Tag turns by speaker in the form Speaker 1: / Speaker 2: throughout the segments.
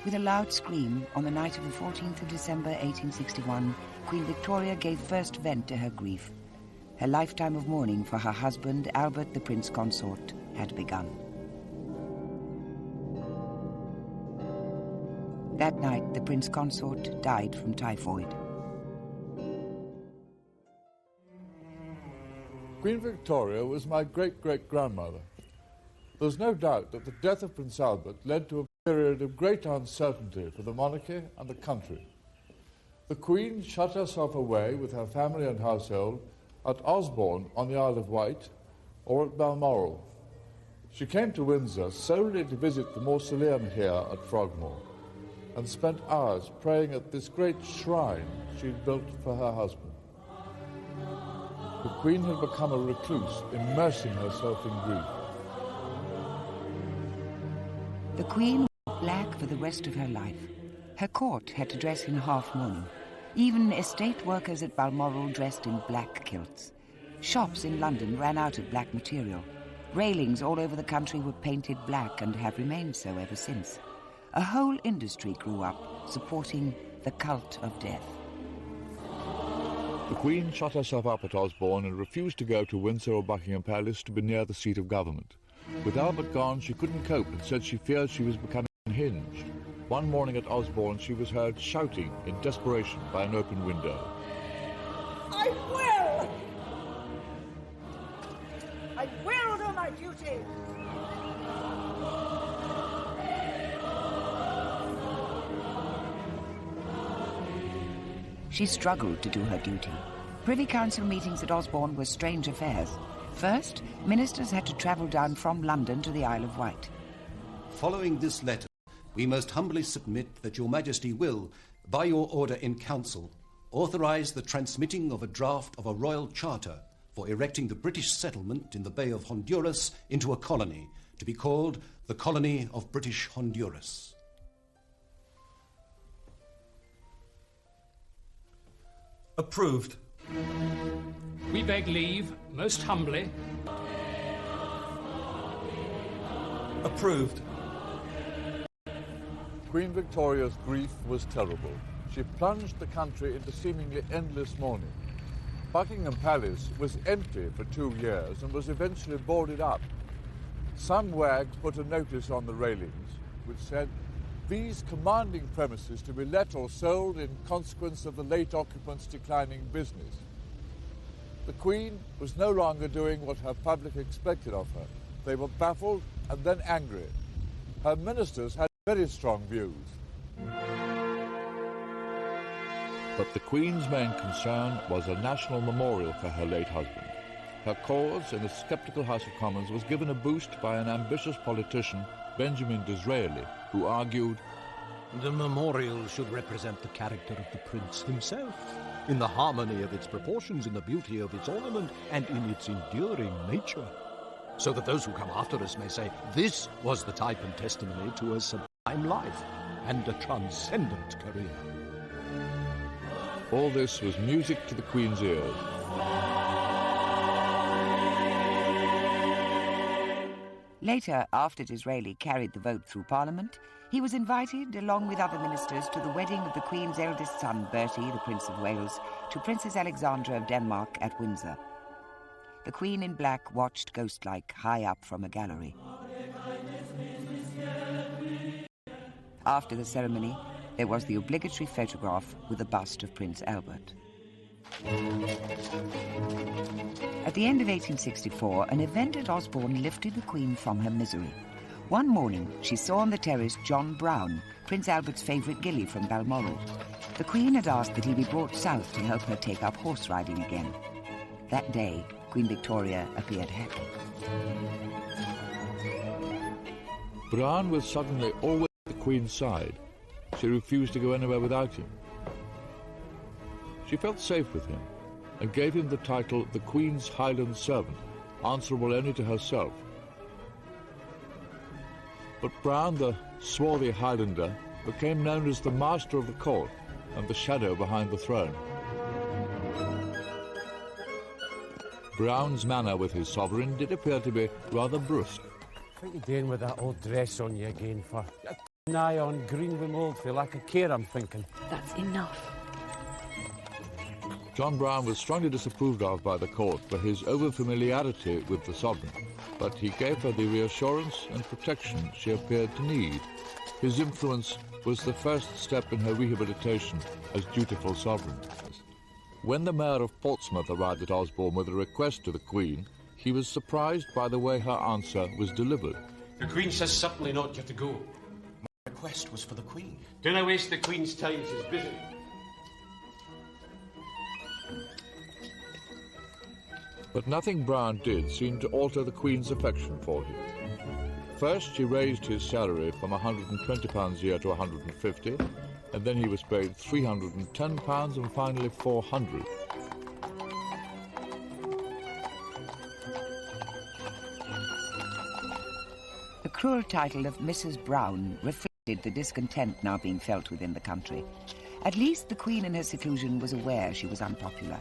Speaker 1: With a loud scream, on the night of the 14th of December 1861, Queen Victoria gave first vent to her grief. Her lifetime of mourning for her husband, Albert the Prince Consort, had begun. That night, the Prince Consort died from typhoid.
Speaker 2: Queen Victoria was my great-great-grandmother. There's no doubt that the death of Prince Albert led to a period of great uncertainty for the monarchy and the country. The Queen shut herself away with her family and household at Osborne on the Isle of Wight or at Balmoral. She came to Windsor solely to visit the mausoleum here at Frogmore and spent hours praying at this great shrine she'd built for her husband. The Queen had become a recluse, immersing herself in grief.
Speaker 1: The Queen wore black for the rest of her life. Her court had to dress in half-mourning. Even estate workers at Balmoral dressed in black kilts. Shops in London ran out of black material. Railings all over the country were painted black and have remained so ever since. A whole industry grew up, supporting the cult of death.
Speaker 2: The Queen shut herself up at Osborne and refused to go to Windsor or Buckingham Palace to be near the seat of government. With Albert gone, she couldn't cope and said she feared she was becoming unhinged. One morning at Osborne, she was heard shouting in desperation by an open window.
Speaker 3: I will! I will do my duty!
Speaker 1: She struggled to do her duty. Privy Council meetings at Osborne were strange affairs. First, ministers had to travel down from London to the Isle of Wight.
Speaker 4: Following this letter, we most humbly submit that your Majesty will, by your order in council, authorise the transmitting of a draft of a royal charter for erecting the British settlement in the Bay of Honduras into a colony, to be called the Colony of British Honduras.
Speaker 5: Approved.
Speaker 6: We beg leave, most humbly.
Speaker 5: Approved.
Speaker 2: Queen Victoria's grief was terrible. She plunged the country into seemingly endless mourning. Buckingham Palace was empty for 2 years and was eventually boarded up. Some wag put a notice on the railings which said, "These commanding premises to be let or sold in consequence of the late occupants' declining business." The Queen was no longer doing what her public expected of her. They were baffled and then angry. Her ministers had very strong views. But the Queen's main concern was a national memorial for her late husband. Her cause in the sceptical House of Commons was given a boost by an ambitious politician, Benjamin Disraeli, who argued,
Speaker 7: "The memorial should represent the character of the prince himself, in the harmony of its proportions, in the beauty of its ornament, and in its enduring nature, so that those who come after us may say, this was the type and testimony to a sublime life and a transcendent career."
Speaker 2: All this was music to the Queen's ears.
Speaker 1: Later, after Disraeli carried the vote through Parliament, he was invited, along with other ministers, to the wedding of the Queen's eldest son, Bertie, the Prince of Wales, to Princess Alexandra of Denmark at Windsor. The Queen in black watched ghost-like high up from a gallery. After the ceremony, there was the obligatory photograph with the bust of Prince Albert. At the end of 1864, an event at Osborne lifted the Queen from her misery. One morning, she saw on the terrace John Brown, Prince Albert's favourite gillie from Balmoral. The Queen had asked that he be brought south to help her take up horse riding again. That day, Queen Victoria appeared happy.
Speaker 2: Brown was suddenly always at the Queen's side. She refused to go anywhere without him. She felt safe with him and gave him the title the Queen's Highland Servant, answerable only to herself. But Brown, the swarthy Highlander, became known as the master of the court and the shadow behind the throne. Brown's manner with his sovereign did appear to be rather brusque.
Speaker 8: What are you doing with that old dress on you again for? nigh on Greenwim for like a care, I'm thinking.
Speaker 9: That's enough.
Speaker 2: John Browne was strongly disapproved of by the court for his over-familiarity with the sovereign, but he gave her the reassurance and protection she appeared to need. His influence was the first step in her rehabilitation as dutiful sovereign. When the Mayor of Portsmouth arrived at Osborne with a request to the Queen, he was surprised by the way her answer was delivered.
Speaker 6: The Queen says certainly not, you have to go.
Speaker 10: My request was for the Queen.
Speaker 6: Do not waste the Queen's time, she's busy.
Speaker 2: But nothing Browne did seemed to alter the Queen's affection for him. First, she raised his salary from £120 a year to £150, and then he was paid £310 and finally £400.
Speaker 1: The cruel title of Mrs. Browne reflected the discontent now being felt within the country. At least the Queen in her seclusion was aware she was unpopular.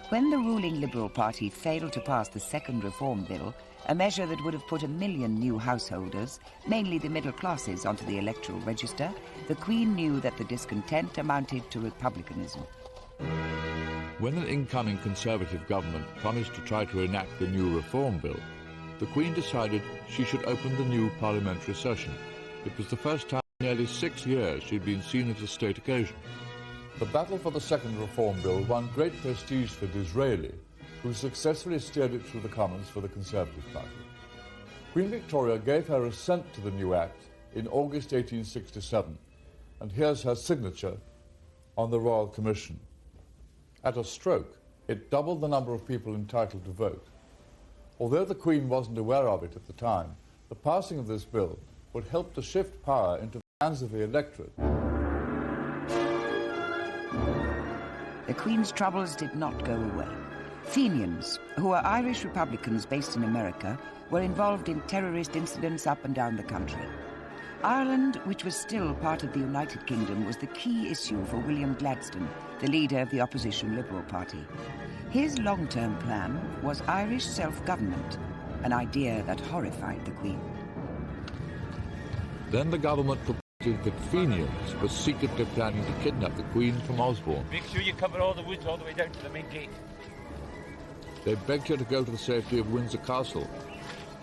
Speaker 1: When the ruling Liberal Party failed to pass the second Reform Bill, a measure that would have put 1 million new householders, mainly the middle classes, onto the electoral register, the Queen knew that the discontent amounted to republicanism.
Speaker 2: When an incoming Conservative government promised to try to enact the new Reform Bill, the Queen decided she should open the new parliamentary session. It was the first time in nearly 6 years she'd been seen at a state occasion. The battle for the second Reform Bill won great prestige for Disraeli, who successfully steered it through the Commons for the Conservative Party. Queen Victoria gave her assent to the new Act in August 1867, and here's her signature on the Royal Commission. At a stroke, it doubled the number of people entitled to vote. Although the Queen wasn't aware of it at the time, the passing of this bill would help to shift power into the hands of the electorate.
Speaker 1: The Queen's troubles did not go away. Fenians, who were Irish Republicans based in America, were involved in terrorist incidents up and down the country. Ireland, which was still part of the United Kingdom, was the key issue for William Gladstone, the leader of the opposition Liberal Party. His long-term plan was Irish self-government, an idea that horrified the Queen.
Speaker 2: Then the government proposed that Fenians were secretly planning to kidnap the Queen from Osborne.
Speaker 8: Make sure you cover all the woods all the way down to the main gate.
Speaker 2: They begged her to go to the safety of Windsor Castle.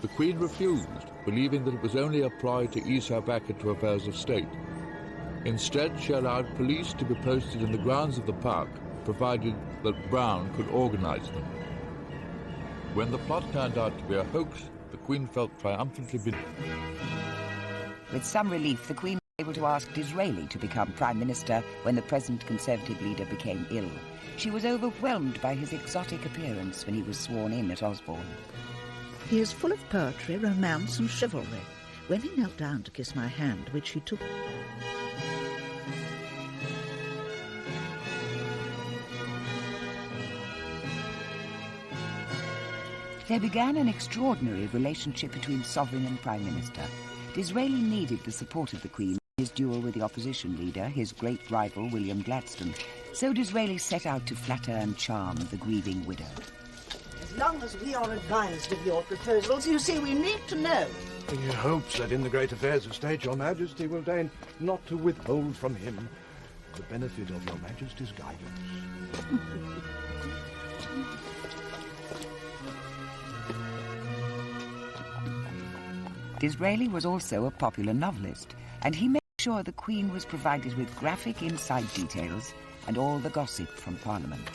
Speaker 2: The Queen refused, believing that it was only a ploy to ease her back into affairs of state. Instead, she allowed police to be posted in the grounds of the park, provided that Browne could organise them. When the plot turned out to be a hoax, the Queen felt triumphantly vindicated.
Speaker 1: With some relief, the Queen was able to ask Disraeli to become Prime Minister when the present Conservative leader became ill. She was overwhelmed by his exotic appearance when he was sworn in at Osborne.
Speaker 11: He is full of poetry, romance and chivalry. When he knelt down to kiss my hand, which he took...
Speaker 1: There began an extraordinary relationship between Sovereign and Prime Minister. Disraeli needed the support of the Queen in his duel with the opposition leader, his great rival William Gladstone. So Disraeli set out to flatter and charm the grieving widow.
Speaker 3: As long as we are advised of your proposals, you see, we need to know.
Speaker 7: He hopes that in the great affairs of state your Majesty will deign not to withhold from him the benefit of your Majesty's guidance.
Speaker 1: Disraeli was also a popular novelist, and he made sure the Queen was provided with graphic inside details and all the gossip from Parliament.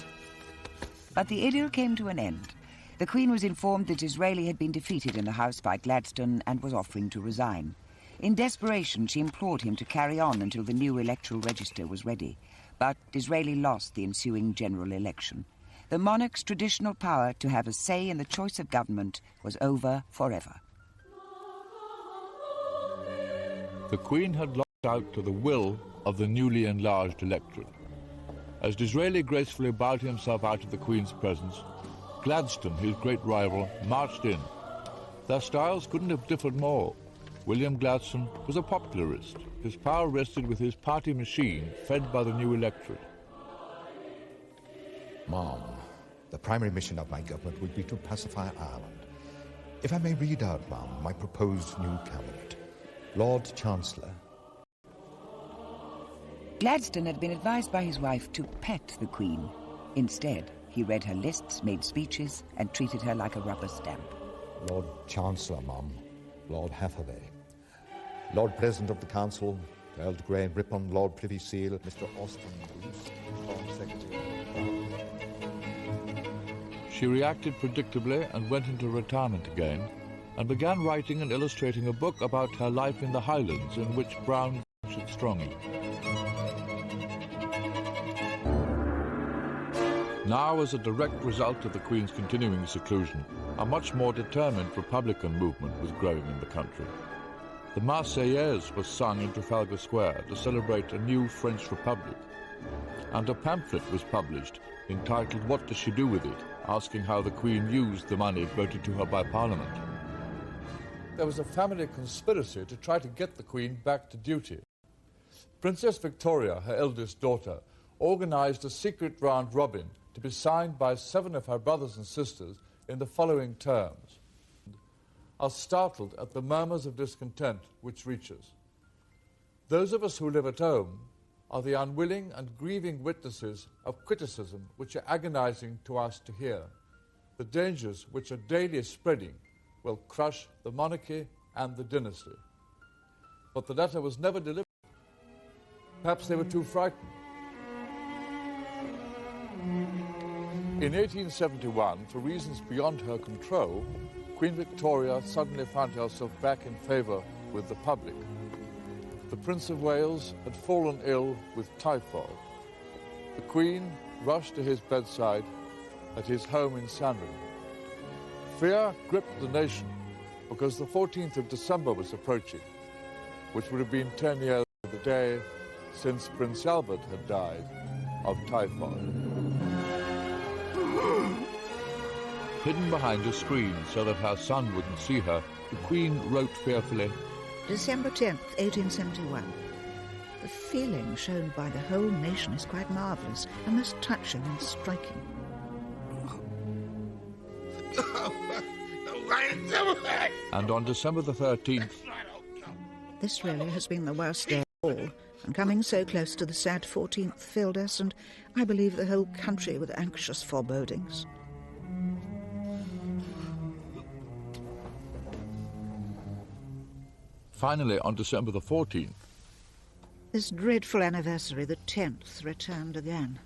Speaker 1: But the idyll came to an end. The Queen was informed that Disraeli had been defeated in the House by Gladstone and was offering to resign. In desperation, she implored him to carry on until the new electoral register was ready. But Disraeli lost the ensuing general election. The monarch's traditional power to have a say in the choice of government was over forever.
Speaker 2: The Queen had lost out to the will of the newly enlarged electorate. As Disraeli gracefully bowed himself out of the Queen's presence, Gladstone, his great rival, marched in. Their styles couldn't have differed more. William Gladstone was a popularist. His power rested with his party machine, fed by the new electorate.
Speaker 10: Ma'am, the primary mission of my government would be to pacify Ireland. If I may read out, ma'am, my proposed new cabinet. Lord Chancellor,
Speaker 1: Gladstone had been advised by his wife to pet the Queen. Instead, he read her lists, made speeches, and treated her like a rubber stamp.
Speaker 10: Lord Chancellor, Mum, Lord Hathaway, Lord President of the Council, Earl Grey and Ripon, Lord Privy Seal, Mr. Austin Bruce, Foreign Secretary.
Speaker 2: She reacted predictably and went into retirement again, and began writing and illustrating a book about her life in the Highlands, in which Brown featured strongly. Now, as a direct result of the Queen's continuing seclusion, a much more determined Republican movement was growing in the country. The Marseillaise was sung in Trafalgar Square to celebrate a new French Republic, and a pamphlet was published entitled "What Does She Do With It?", asking how the Queen used the money voted to her by Parliament. There was a family conspiracy to try to get the Queen back to duty. Princess Victoria, her eldest daughter, organised a secret round robin to be signed by 7 of her brothers and sisters in the following terms: "Are startled at the murmurs of discontent which reach us. Those of us who live at home are the unwilling and grieving witnesses of criticism which are agonizing to us to hear. The dangers which are daily spreading will crush the monarchy and the dynasty." But the letter was never delivered. Perhaps they were too frightened. In 1871, for reasons beyond her control, Queen Victoria suddenly found herself back in favour with the public. The Prince of Wales had fallen ill with typhoid. The Queen rushed to his bedside at his home in Sandringham. Fear gripped the nation because the 14th of December was approaching, which would have been 10 years to the day since Prince Albert had died of typhoid. Hidden behind a screen so that her son wouldn't see her, the Queen wrote fearfully,
Speaker 11: December 10th, 1871. The feeling shown by the whole nation is quite marvellous and most touching and striking.
Speaker 2: And on December the 13th...
Speaker 11: This really has been the worst day of all, and coming so close to the sad 14th filled us, and I believe the whole country, with anxious forebodings.
Speaker 2: Finally, on December the 14th...
Speaker 11: This dreadful anniversary, the 10th, returned again.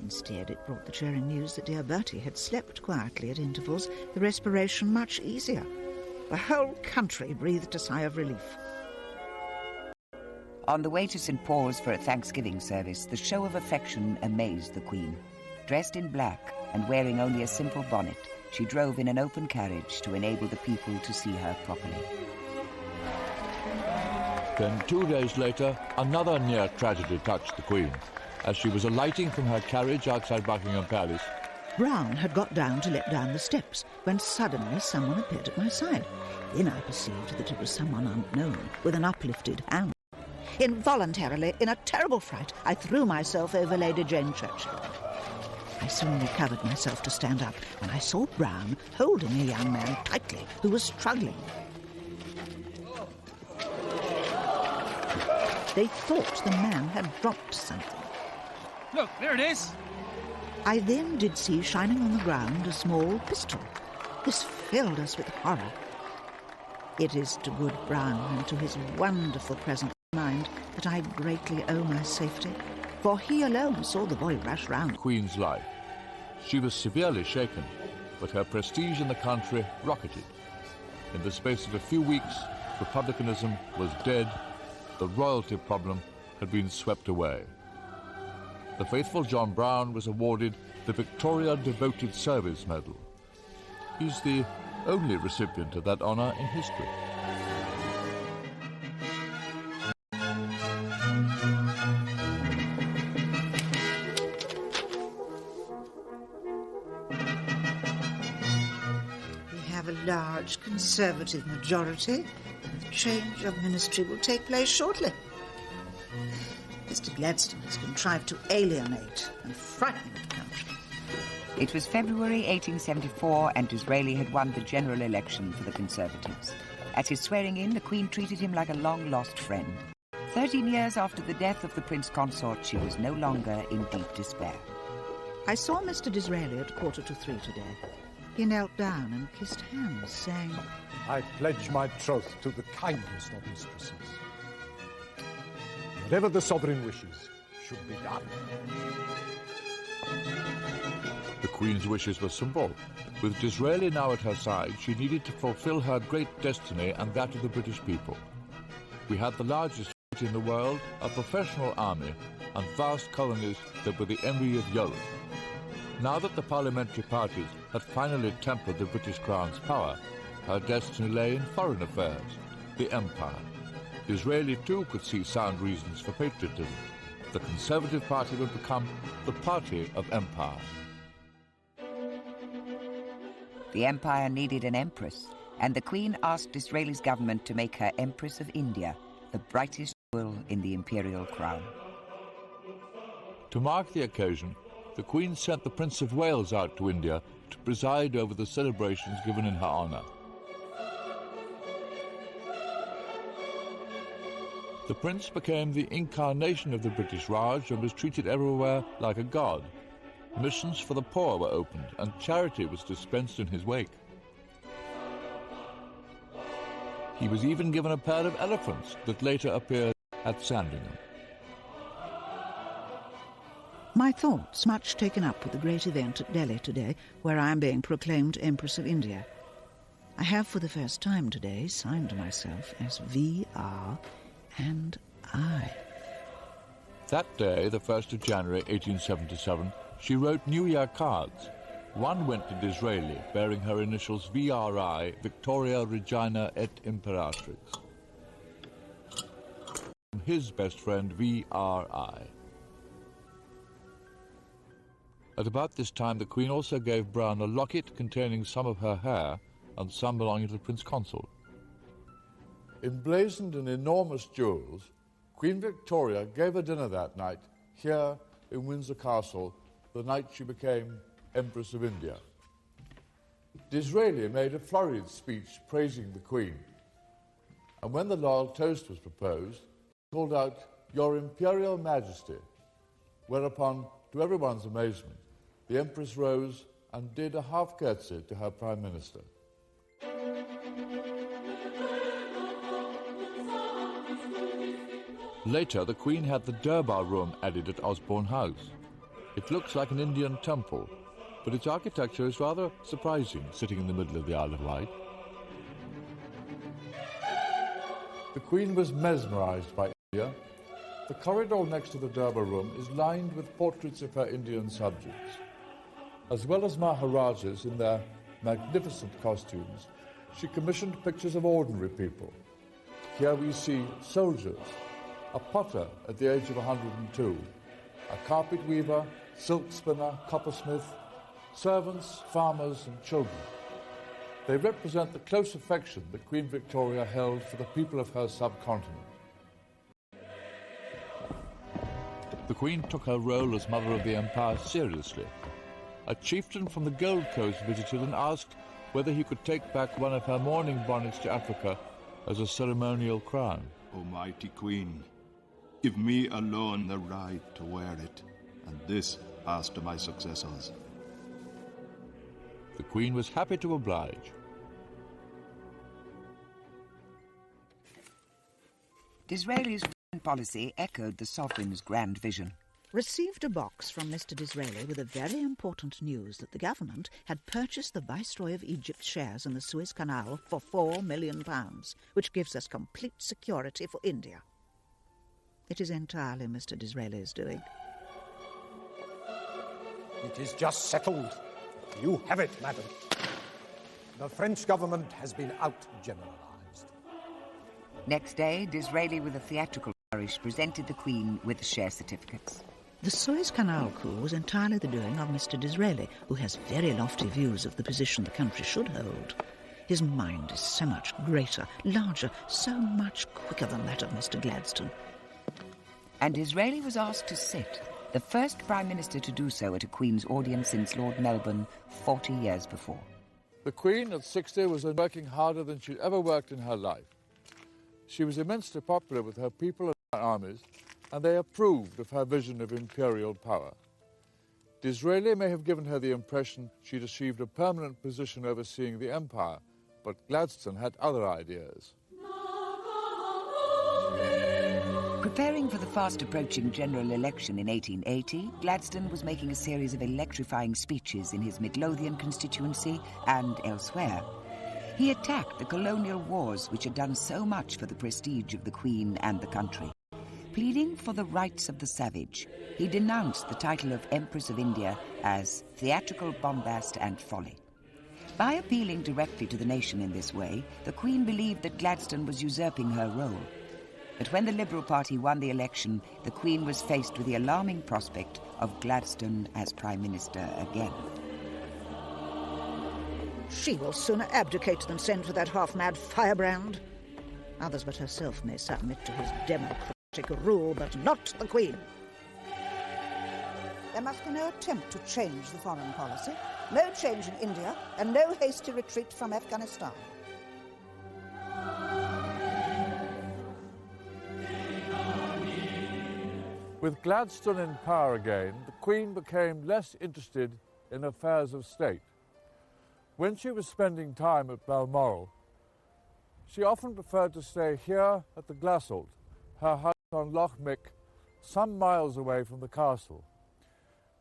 Speaker 11: Instead, it brought the cheering news that dear Bertie had slept quietly at intervals, the respiration much easier. The whole country breathed a sigh of relief.
Speaker 1: On the way to St. Paul's for a Thanksgiving service, the show of affection amazed the Queen. Dressed in black and wearing only a simple bonnet, she drove in an open carriage to enable the people to see her properly.
Speaker 2: Then 2 days later, another near tragedy touched the Queen. As she was alighting from her carriage outside Buckingham Palace,
Speaker 11: Brown had got down to let down the steps when suddenly someone appeared at my side. Then I perceived that it was someone unknown with an uplifted hand. Involuntarily, in a terrible fright, I threw myself over Lady Jane Churchill. I soon recovered myself to stand up, and I saw Brown holding a young man tightly who was struggling. They thought the man had dropped something.
Speaker 8: Look, there it is.
Speaker 11: I then did see shining on the ground a small pistol. This filled us with horror. It is to good Brown and to his wonderful presence of mind that I greatly owe my safety, for he alone saw the boy rush round.
Speaker 2: Queen's life. She was severely shaken, but her prestige in the country rocketed. In the space of a few weeks, republicanism was dead. The royalty problem had been swept away. The faithful John Brown was awarded the Victoria Devoted Service Medal. He's the only recipient of that honour in history.
Speaker 11: We have a large Conservative majority. The change of ministry will take place shortly. Mr. Gladstone has contrived to alienate and frighten the country.
Speaker 1: It was February 1874, and Disraeli had won the general election for the Conservatives. At his swearing-in, the Queen treated him like a long-lost friend. 13 years after the death of the Prince Consort, she was no longer in deep despair.
Speaker 11: I saw Mr. Disraeli at 2:45 today. He knelt down and kissed hands, saying,
Speaker 7: I pledge my troth to the kindest of mistresses. Whatever the sovereign wishes should be done.
Speaker 2: The Queen's wishes were simple. With Disraeli now at her side, she needed to fulfill her great destiny and that of the British people. We had the largest fleet in the world, a professional army, and vast colonies that were the envy of Europe. Now that the parliamentary parties had finally tempered the British Crown's power, her destiny lay in foreign affairs, the Empire. Disraeli too could see sound reasons for patriotism. The Conservative Party would become the party of empire.
Speaker 1: The Empire needed an empress, and the Queen asked Disraeli's government to make her Empress of India, the brightest jewel in the imperial crown.
Speaker 2: To mark the occasion, the Queen sent the Prince of Wales out to India to preside over the celebrations given in her honour. The Prince became the incarnation of the British Raj and was treated everywhere like a god. Missions for the poor were opened and charity was dispensed in his wake. He was even given a pair of elephants that later appeared at Sandringham.
Speaker 11: My thoughts much taken up with the great event at Delhi today, where I am being proclaimed Empress of India. I have for the first time today signed myself as V.R. and I.
Speaker 2: That day, the 1st of January 1877, she wrote New Year cards. One went to Disraeli, bearing her initials V.R.I., Victoria Regina et Imperatrix. His best friend, V.R.I. At about this time, the Queen also gave Brown a locket containing some of her hair and some belonging to the Prince Consort. Emblazoned in enormous jewels, Queen Victoria gave a dinner that night here in Windsor Castle, the night she became Empress of India. Disraeli made a flurried speech praising the Queen, and when the loyal toast was proposed, he called out, "Your Imperial Majesty," whereupon, to everyone's amazement, the Empress rose and did a half curtsy to her Prime Minister. Later, the Queen had the Durbar Room added at Osborne House. It looks like an Indian temple, but its architecture is rather surprising, sitting in the middle of the Isle of Wight. The Queen was mesmerised by India. The corridor next to the Durbar Room is lined with portraits of her Indian subjects. As well as Maharajas in their magnificent costumes, she commissioned pictures of ordinary people. Here we see soldiers, a potter at the age of 102, a carpet weaver, silk spinner, coppersmith, servants, farmers and children. They represent the close affection that Queen Victoria held for the people of her subcontinent. The Queen took her role as Mother of the Empire seriously. A chieftain from the Gold Coast visited and asked whether he could take back one of her mourning bonnets to Africa as a ceremonial crown.
Speaker 9: O mighty Queen, give me alone the right to wear it, and this pass to my successors.
Speaker 2: The Queen was happy to oblige.
Speaker 1: Disraeli's foreign policy echoed the sovereign's grand vision.
Speaker 11: Received a box from Mr. Disraeli with a very important news that the government had purchased the Viceroy of Egypt's shares in the Suez Canal for £4 million, which gives us complete security for India. It is entirely Mr. Disraeli's doing.
Speaker 7: It is just settled. You have it, madam. The French government has been out-generalised.
Speaker 1: Next day, Disraeli, with a theatrical flourish, presented the Queen with the share certificates.
Speaker 11: The Suez Canal coup was entirely the doing of Mr. Disraeli, who has very lofty views of the position the country should hold. His mind is so much greater, larger, so much quicker than that of Mr. Gladstone.
Speaker 1: And Disraeli was asked to sit, the first Prime Minister to do so at a Queen's audience since Lord Melbourne 40 years before.
Speaker 2: The Queen at 60 was working harder than she'd ever worked in her life. She was immensely popular with her people armies, and they approved of her vision of imperial power. Disraeli may have given her the impression she'd achieved a permanent position overseeing the empire, but Gladstone had other ideas.
Speaker 1: Preparing for the fast-approaching general election in 1880, Gladstone was making a series of electrifying speeches in his Midlothian constituency and elsewhere. He attacked the colonial wars which had done so much for the prestige of the Queen and the country. Pleading for the rights of the savage, he denounced the title of Empress of India as theatrical bombast and folly. By appealing directly to the nation in this way, the Queen believed that Gladstone was usurping her role. But when the Liberal Party won the election, the Queen was faced with the alarming prospect of Gladstone as Prime Minister again.
Speaker 11: She will sooner abdicate than send for that half-mad firebrand. Others but herself may submit to his democratic rule, but not the Queen. There must be no attempt to change the foreign policy, no change in India, and no hasty retreat from Afghanistan.
Speaker 2: With Gladstone in power again, the Queen became less interested in affairs of state. When she was spending time at Balmoral, she often preferred to stay here at the Glassholt, her house on Loch Mick, some miles away from the castle.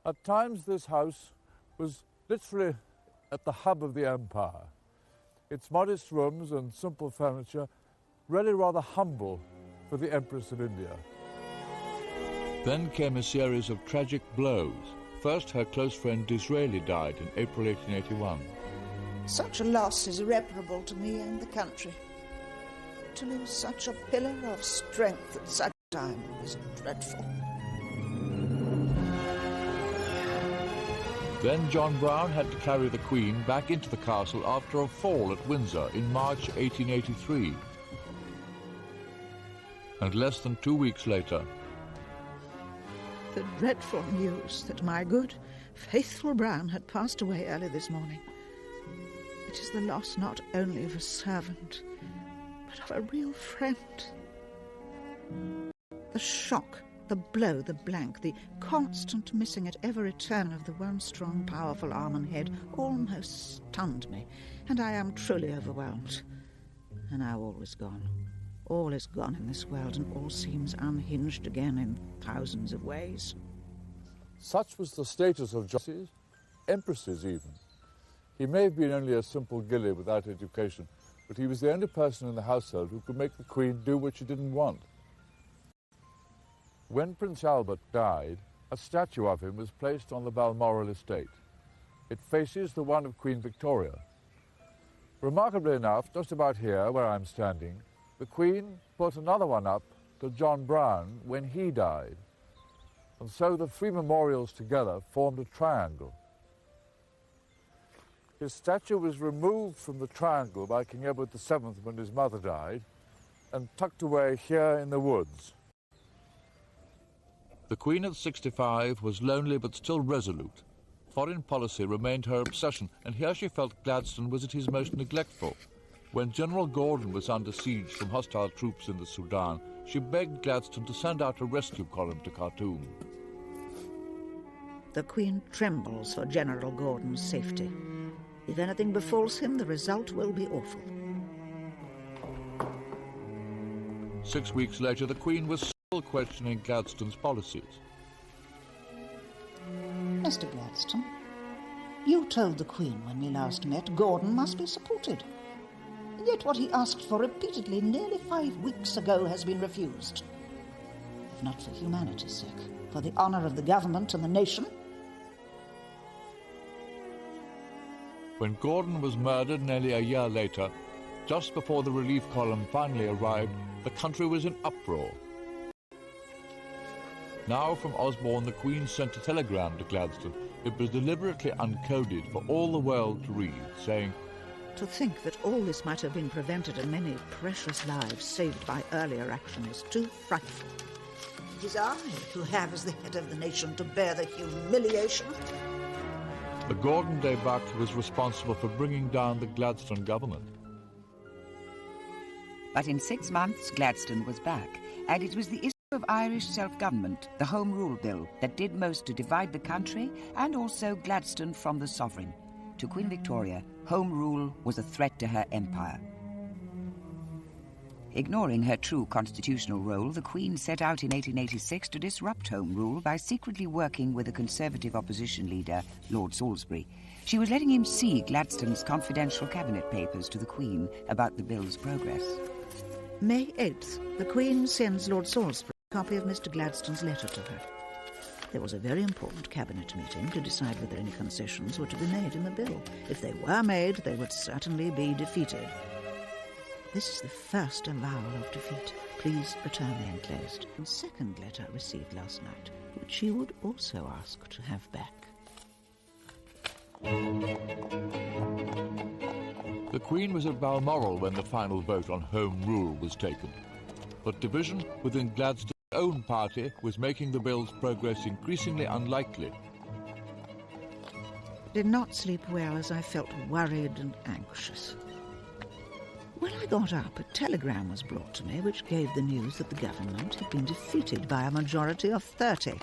Speaker 2: At times this house was literally at the hub of the empire. Its modest rooms and simple furniture really rather humble for the Empress of India. Then came a series of tragic blows. First, her close friend Disraeli died in April 1881.
Speaker 11: Such a loss is irreparable to me and the country. To lose such a pillar of strength at such a time is dreadful.
Speaker 2: Then John Brown had to carry the Queen back into the castle after a fall at Windsor in March 1883. And less than 2 weeks later,
Speaker 11: the dreadful news that my good, faithful Brown had passed away early this morning. It is the loss not only of a servant, but of a real friend. The shock, the blow, the blank, the constant missing at every turn of the one strong, powerful arm and head almost stunned me, and I am truly overwhelmed. And now all is gone. All is gone in this world, and all seems unhinged again in thousands of ways.
Speaker 2: Such was the status of John, empresses even. He may have been only a simple gilly without education, but he was the only person in the household who could make the Queen do what she didn't want. When Prince Albert died, a statue of him was placed on the Balmoral estate. It faces the one of Queen Victoria. Remarkably enough, just about here, where I'm standing, the Queen put another one up to John Brown when he died. And so the three memorials together formed a triangle. His statue was removed from the triangle by King Edward VII when his mother died and tucked away here in the woods. The Queen at 65 was lonely but still resolute. Foreign policy remained her obsession, and here she felt Gladstone was at his most neglectful. When General Gordon was under siege from hostile troops in the Sudan, she begged Gladstone to send out a rescue column to Khartoum.
Speaker 11: The Queen trembles for General Gordon's safety. If anything befalls him, the result will be awful.
Speaker 2: 6 weeks later, the Queen was still questioning Gladstone's policies.
Speaker 11: Mr. Gladstone, you told the Queen when we last met Gordon must be supported. Yet what he asked for repeatedly nearly 5 weeks ago has been refused. If not for humanity's sake, for the honour of the government and the nation.
Speaker 2: When Gordon was murdered nearly a year later, just before the relief column finally arrived, the country was in uproar. Now from Osborne, the Queen sent a telegram to Gladstone. It was deliberately uncoded for all the world to read, saying,
Speaker 11: To think that all this might have been prevented and many precious lives saved by earlier action is too frightful. It is I who have, as the head of the nation, to bear the humiliation.
Speaker 2: The Gordon débâcle was responsible for bringing down the Gladstone government.
Speaker 1: But in 6 months, Gladstone was back, and it was the of Irish self-government, the Home Rule Bill, that did most to divide the country, and also Gladstone from the sovereign. To Queen Victoria, Home Rule was a threat to her empire. Ignoring her true constitutional role, the Queen set out in 1886 to disrupt Home Rule by secretly working with a Conservative opposition leader, Lord Salisbury. She was letting him see Gladstone's confidential cabinet papers to the Queen about the bill's progress.
Speaker 11: May 8th, the Queen sends Lord Salisbury a copy of Mr. Gladstone's letter to her. There was a very important cabinet meeting to decide whether any concessions were to be made in the bill. If they were made, they would certainly be defeated. This is the first avowal of defeat. Please return the enclosed. The second letter received last night, which she would also ask to have back.
Speaker 2: The Queen was at Balmoral when the final vote on Home Rule was taken. But division within Gladstone's own party was making the bill's progress increasingly unlikely.
Speaker 11: Did not sleep well as I felt worried and anxious. When I got up, a telegram was brought to me which gave the news that the government had been defeated by a majority of 30.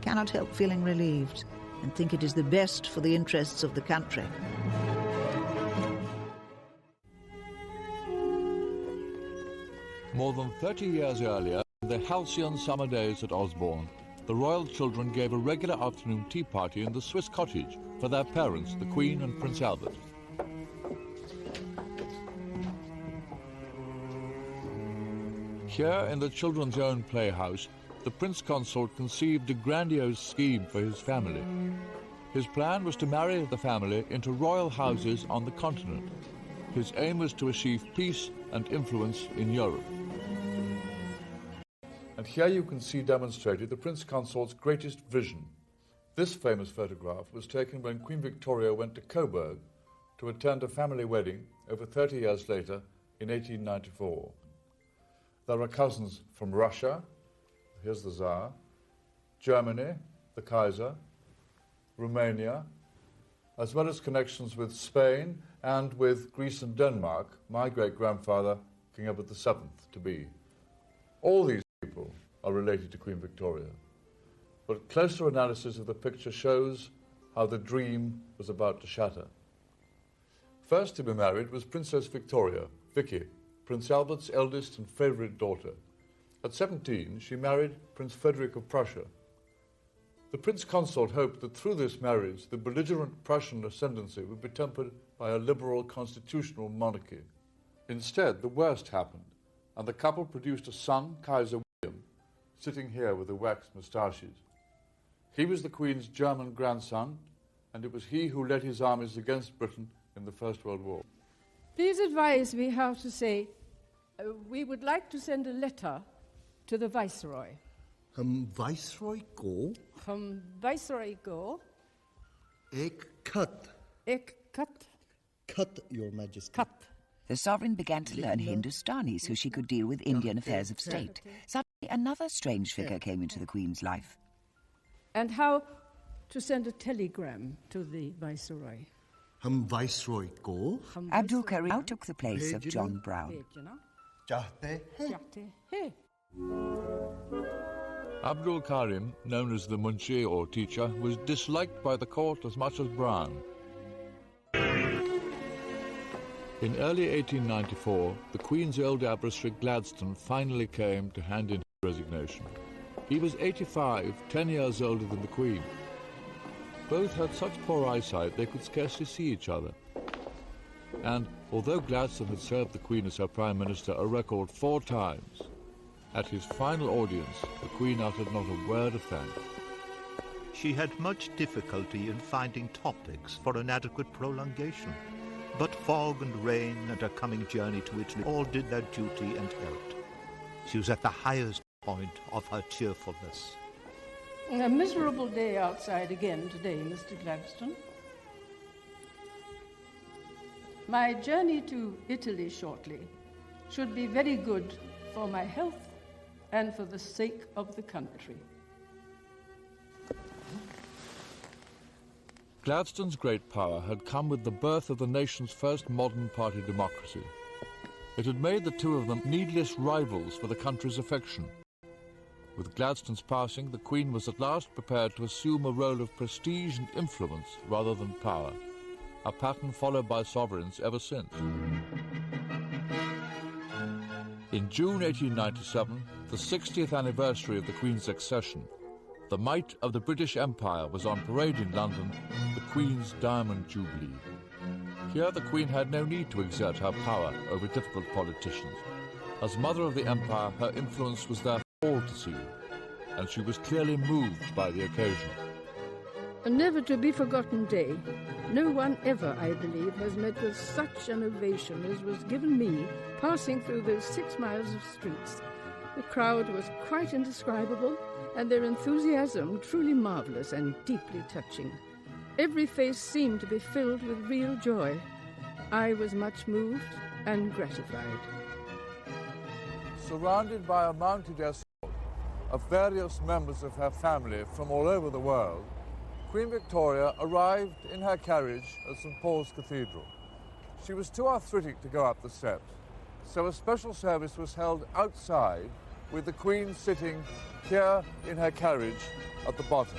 Speaker 11: Cannot help feeling relieved and think it is the best for the interests of the country.
Speaker 2: More than 30 years earlier, in the halcyon summer days at Osborne, the royal children gave a regular afternoon tea party in the Swiss cottage for their parents, the Queen and Prince Albert. Here in the children's own playhouse, the Prince Consort conceived a grandiose scheme for his family. His plan was to marry the family into royal houses on the continent. His aim was to achieve peace and influence in Europe. And here you can see demonstrated the Prince Consort's greatest vision. This famous photograph was taken when Queen Victoria went to Coburg to attend a family wedding over 30 years later in 1894. There are cousins from Russia, here's the Tsar, Germany, the Kaiser, Romania, as well as connections with Spain and with Greece and Denmark, my great-grandfather, King Edward VII, to be. All these people are related to Queen Victoria, but closer analysis of the picture shows how the dream was about to shatter. First to be married was Princess Victoria, Vicky, Prince Albert's eldest and favourite daughter. At 17, she married Prince Frederick of Prussia. The Prince Consort hoped that through this marriage, the belligerent Prussian ascendancy would be tempered by a liberal constitutional monarchy. Instead, the worst happened, and the couple produced a son, Kaiser William, sitting here with the waxed moustaches. He was the Queen's German grandson, and it was he who led his armies against Britain in the First World War.
Speaker 12: Please advise me how to say, we would like to send a letter to the Viceroy.
Speaker 13: Viceroy go?
Speaker 12: Viceroy go.
Speaker 13: Ek cut.
Speaker 12: Ek cut.
Speaker 13: Cut, Your Majesty.
Speaker 12: Cut.
Speaker 1: The sovereign began to learn Hindustani so she could deal with Indian affairs of state. Suddenly, another strange figure came into the Queen's life.
Speaker 12: And how to send a telegram to the Viceroy.
Speaker 13: Viceroy go?
Speaker 1: Abdul Karim now took the place of John Brown.
Speaker 2: Abdul Karim, known as the Munshi or teacher, was disliked by the court as much as Brown. In early 1894, the Queen's old adversary Gladstone finally came to hand in his resignation. He was 85, 10 years older than the Queen. Both had such poor eyesight they could scarcely see each other. And although Gladstone had served the Queen as her Prime Minister a record 4 times, at his final audience, the Queen uttered not a word of thanks.
Speaker 14: She had much difficulty in finding topics for an adequate prolongation, but fog and rain and her coming journey to Italy all did their duty and helped. She was at the highest point of her cheerfulness.
Speaker 12: A miserable day outside again today, Mr. Gladstone. My journey to Italy shortly should be very good for my health and for the sake of the country.
Speaker 2: Gladstone's great power had come with the birth of the nation's first modern party democracy. It had made the two of them needless rivals for the country's affection. With Gladstone's passing, the Queen was at last prepared to assume a role of prestige and influence rather than power, a pattern followed by sovereigns ever since. In June 1897, the 60th anniversary of the Queen's accession, the might of the British Empire was on parade in London, the Queen's Diamond Jubilee. Here the Queen had no need to exert her power over difficult politicians. As Mother of the Empire, her influence was there for all to see, and she was clearly moved by the occasion.
Speaker 12: A never-to-be-forgotten day. No one ever, I believe, has met with such an ovation as was given me passing through those 6 miles of streets. The crowd was quite indescribable, and their enthusiasm truly marvellous and deeply touching. Every face seemed to be filled with real joy. I was much moved and gratified.
Speaker 2: Surrounded by a mounted escort of various members of her family from all over the world, Queen Victoria arrived in her carriage at St. Paul's Cathedral. She was too arthritic to go up the steps, so a special service was held outside with the Queen sitting here in her carriage at the bottom.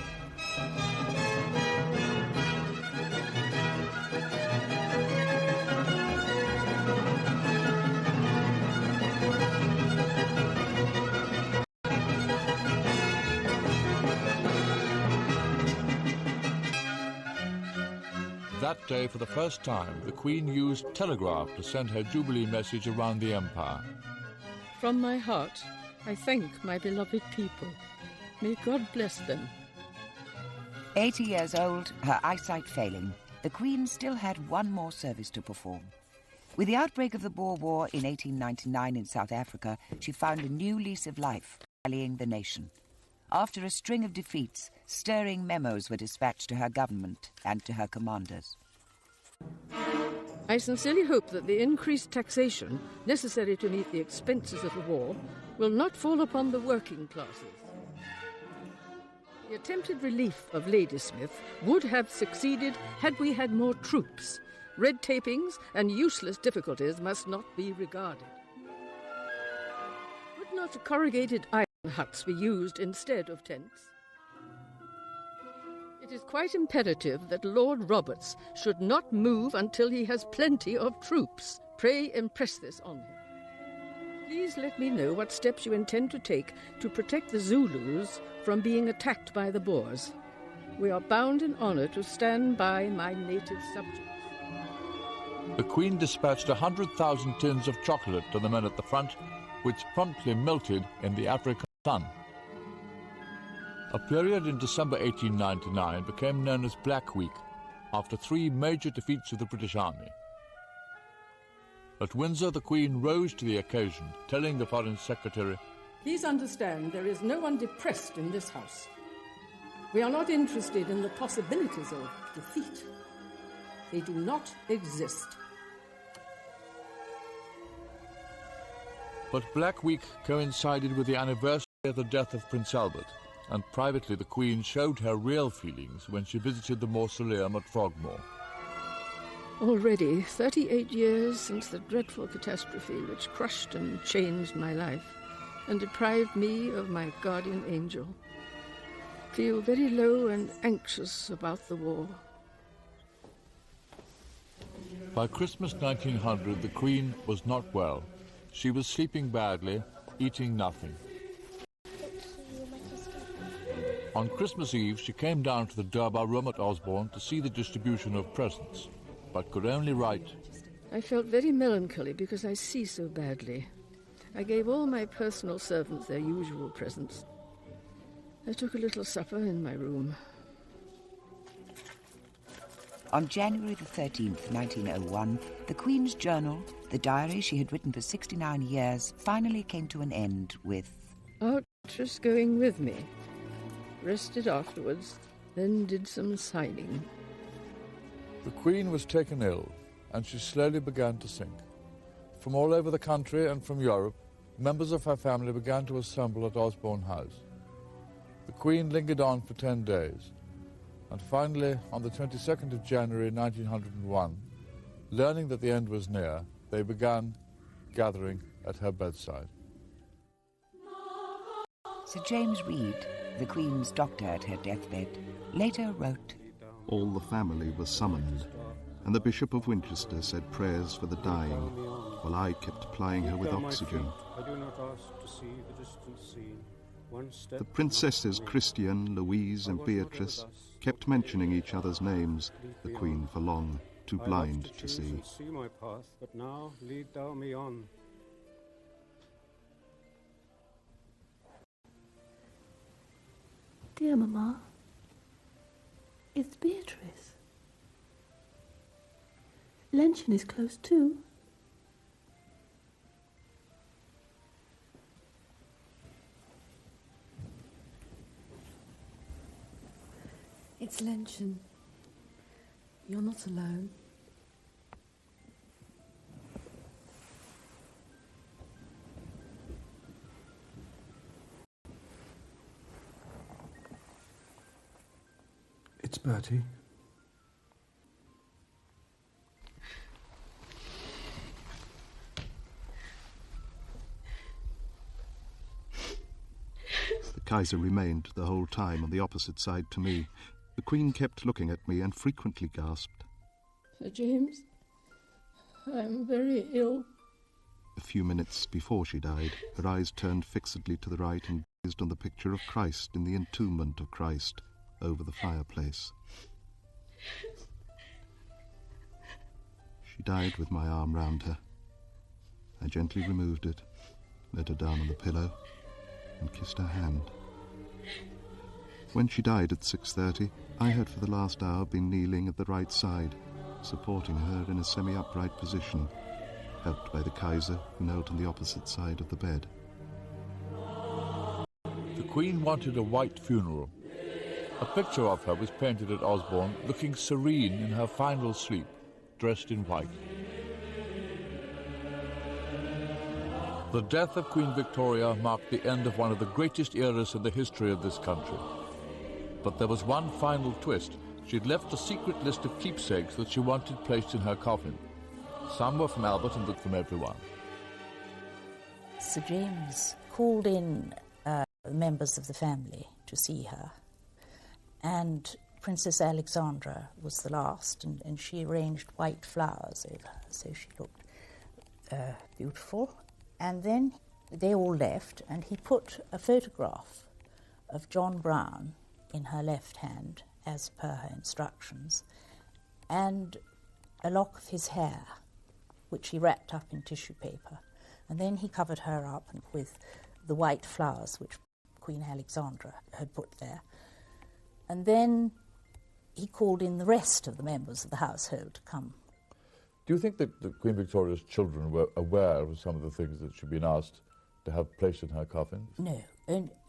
Speaker 2: That day, for the first time, the Queen used telegraph to send her Jubilee message around the Empire.
Speaker 12: From my heart, I thank my beloved people. May God bless them.
Speaker 1: 80 years old, her eyesight failing, the Queen still had one more service to perform. With the outbreak of the Boer War in 1899 in South Africa, she found a new lease of life, rallying the nation. After a string of defeats, stirring memos were dispatched to her government and to her commanders.
Speaker 12: I sincerely hope that the increased taxation necessary to meet the expenses of the war will not fall upon the working classes. The attempted relief of Ladysmith would have succeeded had we had more troops. Red tapings and useless difficulties must not be regarded. Would not corrugated iron huts be used instead of tents? It is quite imperative that Lord Roberts should not move until he has plenty of troops. Pray impress this on him. Please let me know what steps you intend to take to protect the Zulus from being attacked by the Boers. We are bound in honour to stand by my native subjects.
Speaker 2: The Queen dispatched 100,000 tins of chocolate to the men at the front, which promptly melted in the African sun. A period in December 1899 became known as Black Week, after 3 major defeats of the British Army. At Windsor, the Queen rose to the occasion, telling the Foreign Secretary,
Speaker 12: Please understand there is no one depressed in this house. We are not interested in the possibilities of defeat. They do not exist.
Speaker 2: But Black Week coincided with the anniversary of the death of Prince Albert, and privately the Queen showed her real feelings when she visited the mausoleum at Frogmore.
Speaker 12: Already 38 years since the dreadful catastrophe which crushed and changed my life and deprived me of my guardian angel. Feel very low and anxious about the war.
Speaker 2: By Christmas 1900, the Queen was not well. She was sleeping badly, eating nothing. On Christmas Eve, she came down to the Durbar room at Osborne to see the distribution of presents, but could only write,
Speaker 12: I felt very melancholy because I see so badly. I gave all my personal servants their usual presents. I took a little supper in my room.
Speaker 1: On January the 13th, 1901, the Queen's journal, the diary she had written for 69 years, finally came to an end with,
Speaker 12: Artress going with me. Rested afterwards, then did some signing.
Speaker 2: The Queen was taken ill, and she slowly began to sink. From all over the country and from Europe, members of her family began to assemble at Osborne House. The Queen lingered on for 10 days, and finally, on the 22nd of January 1901, learning that the end was near, they began gathering at her bedside.
Speaker 1: Sir James Reed, the Queen's doctor at her deathbed, later wrote,
Speaker 9: All the family was summoned, and the Bishop of Winchester said prayers for the dying, while I kept plying her with oxygen. The princesses Christian, Louise and Beatrice kept mentioning each other's names, the Queen for long, too blind to see.
Speaker 15: My path, but now lead thou me on.
Speaker 16: Dear Mamma, it's Beatrice. Lenten is close too. It's Lenten. You're not alone.
Speaker 5: It's Bertie.
Speaker 9: The Kaiser remained the whole time on the opposite side to me. The Queen kept looking at me and frequently gasped.
Speaker 12: Sir James, I'm very ill.
Speaker 9: A few minutes before she died, her eyes turned fixedly to the right and gazed on the picture of Christ in the entombment of Christ over the fireplace. She died with my arm round her. I gently removed it, let her down on the pillow, and kissed her hand. When she died at 6:30, I had for the last hour been kneeling at the right side, supporting her in a semi-upright position, helped by the Kaiser, who knelt on the opposite side of the bed.
Speaker 2: The Queen wanted a white funeral. A picture of her was painted at Osborne, looking serene in her final sleep, dressed in white. The death of Queen Victoria marked the end of one of the greatest eras in the history of this country. But there was one final twist. She'd left a secret list of keepsakes that she wanted placed in her coffin. Some were from Albert and from everyone.
Speaker 17: Sir James called in members of the family to see her, and Princess Alexandra was the last, and she arranged white flowers over her, so she looked beautiful. And then they all left, and he put a photograph of John Brown in her left hand, as per her instructions, and a lock of his hair, which he wrapped up in tissue paper. And then he covered her up with the white flowers which Queen Alexandra had put there. And then he called in the rest of the members of the household to come.
Speaker 2: Do you think that Queen Victoria's children were aware of some of the things that she'd been asked to have placed in her coffin?
Speaker 17: No,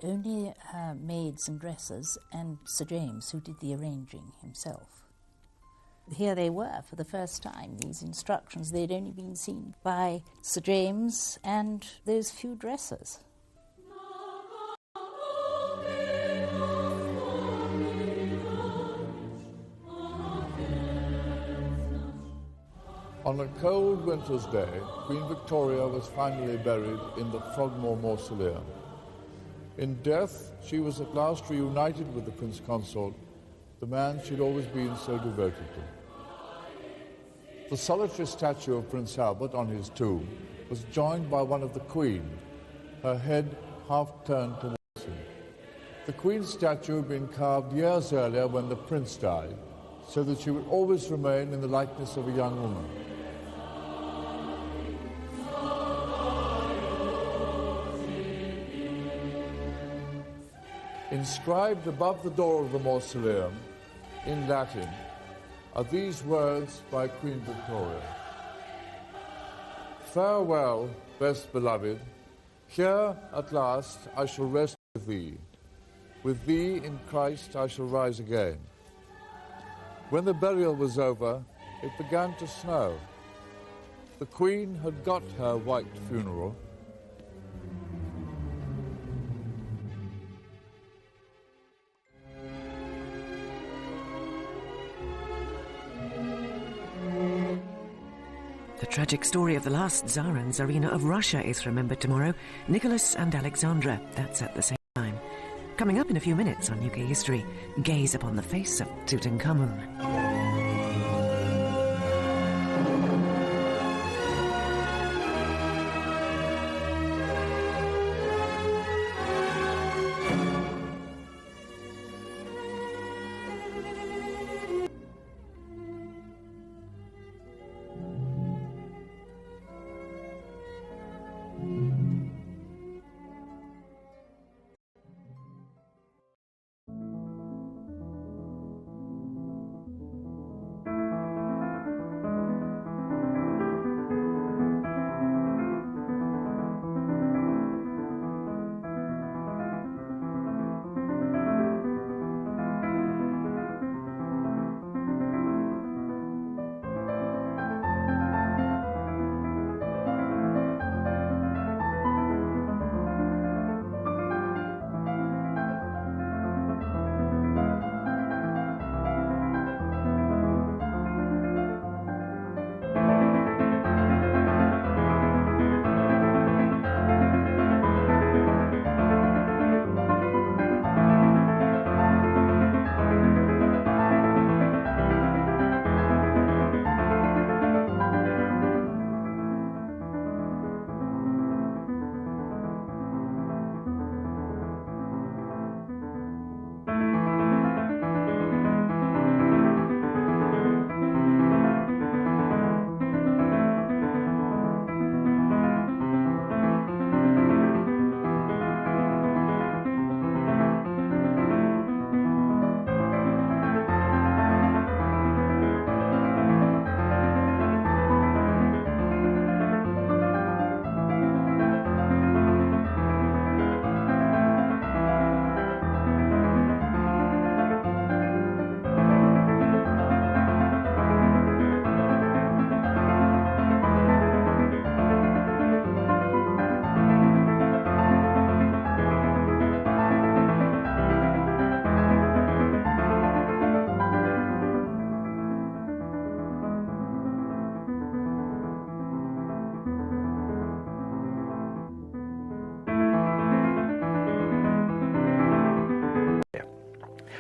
Speaker 17: only her maids and dressers and Sir James, who did the arranging himself. Here they were for the first time, these instructions. They'd only been seen by Sir James and those few dressers.
Speaker 2: On a cold winter's day, Queen Victoria was finally buried in the Frogmore Mausoleum. In death, she was at last reunited with the Prince Consort, the man she'd always been so devoted to. The solitary statue of Prince Albert on his tomb was joined by one of the Queen, her head half turned towards him. The Queen's statue had been carved years earlier when the Prince died, so that she would always remain in the likeness of a young woman. Inscribed above the door of the mausoleum, in Latin, are these words by Queen Victoria. Farewell, best beloved. Here, at last, I shall rest with thee. With thee in Christ I shall rise again. When the burial was over, it began to snow. The Queen had got her white funeral.
Speaker 18: The tragic story of the last Tsar and Tsarina of Russia is remembered tomorrow. Nicholas and Alexandra, that's at the same time. Coming up in a few minutes on UK History, gaze upon the face of Tutankhamun.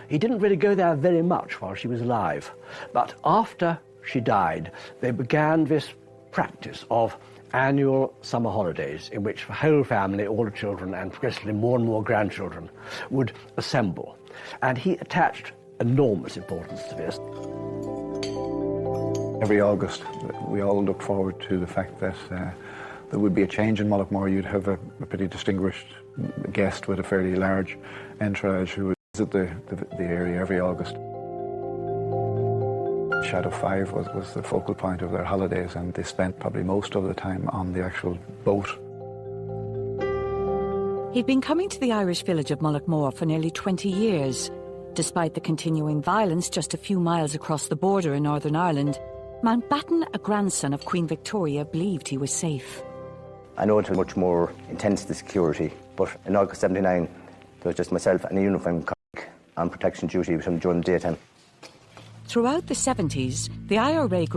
Speaker 19: He didn't really go there very much while she was alive, but after she died, they began this practice of annual summer holidays in which the whole family, all the children, and progressively more and more grandchildren would assemble. And he attached enormous importance to this.
Speaker 20: Every August, we all look forward to the fact that there would be a change in Mullaghmore. You'd have a pretty distinguished guest with a fairly large entourage who would visit the area every August. Shadow 5 was the focal point of their holidays, and they spent probably most of the time on the actual boat.
Speaker 21: He'd been coming to the Irish village of Mullaghmore for nearly 20 years. Despite the continuing violence just a few miles across the border in Northern Ireland, Mountbatten, a grandson of Queen Victoria, believed he was safe.
Speaker 22: I know it was much more intense, the security, but in August 79, there was just myself and a uniformed colleague on protection duty during the daytime.
Speaker 21: Throughout the 70s, the IRA